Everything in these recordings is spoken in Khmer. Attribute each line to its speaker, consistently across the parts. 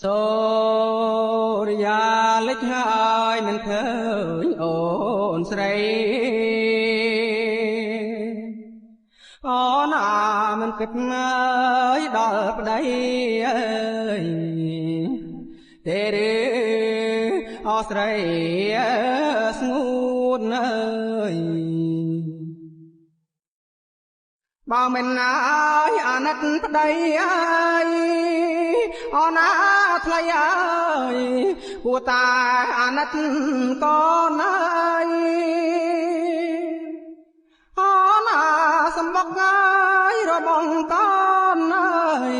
Speaker 1: សូរិយាលិចហើយមិនឃើញអូនស្រីអូនមិនគិតមើលដល់ប្តីអើយទេឬអូស្រីស្ងួតអើយបើមិនអើយអាណិតប្តីអើយអូនថ្លៃអើយគួរតែអាណិតកូនអើយអូនសំបុកអើយរបងកូនអើយ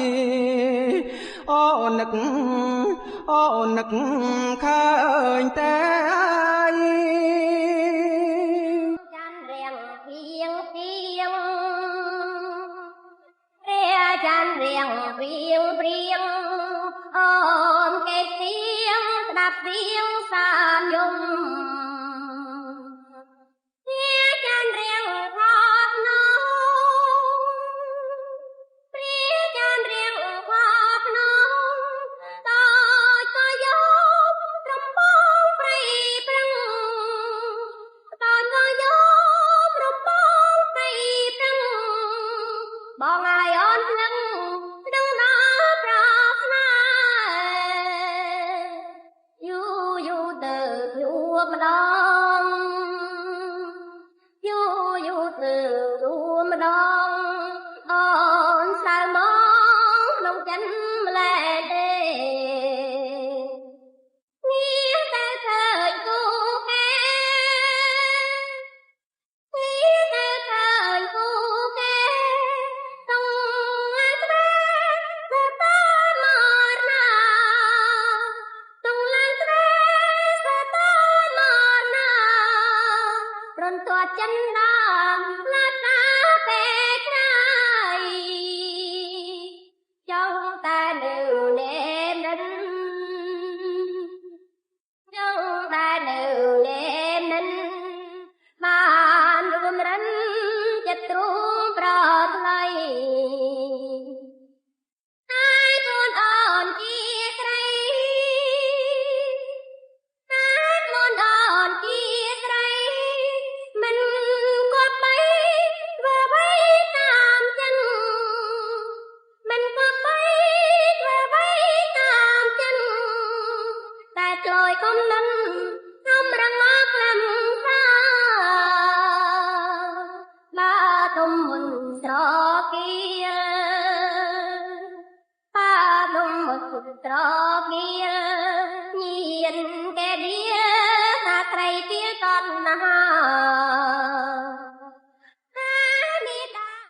Speaker 1: អូននឹកឃើញតែអើយ
Speaker 2: ចាន់រៀងពីងពីងព្រះចាន់រៀងពីងព្រៀងអូនកេសៀងស្ដាប់សៀងសានយំព្រះចាន់រៀងខប់នោះព្រះចាន់រៀងខប់នោះតើក៏យកត្រំបងព្រៃប្រឹងតើក៏យកត្រំបងព្រៃប្រឹងបងឲ្យអូនភ្លឹងដឹងដល់ប្រស្នាយូរយូរទៅយូរម្ដងយូរយូរទៅយូរម្ដងអូនសៅមកក្នុងចិនម្លែទេងារតែឃើញគូគេងារតែឃើញគូគេតុងឡាស្នេហ៍ទៅតមកណាតុងឡាស្នេហ៍ទៅតមកណារនទាត់ចិនដល់ឡាតាពេលក្រោយចង់តែនៅនេមនិនចង់តែនៅនេមនិនបានរួមរិនចិត្តទ្រូងប្រថ្លៃហើយកូនអូនជាស្រីហើយកូនអូនជាស្រីមិនគប្បីធ្វើអ្វីតាមចិនមិនគប្បីធ្វើអ្វីតាមចិនតែឆ្លើយគំនិនខ្ញុំរងក្លំសាបើទុំមុនស្រគៀលបើទុំមុនស្រគៀលញៀនកែដៀថាត្រីទាតណ្ហា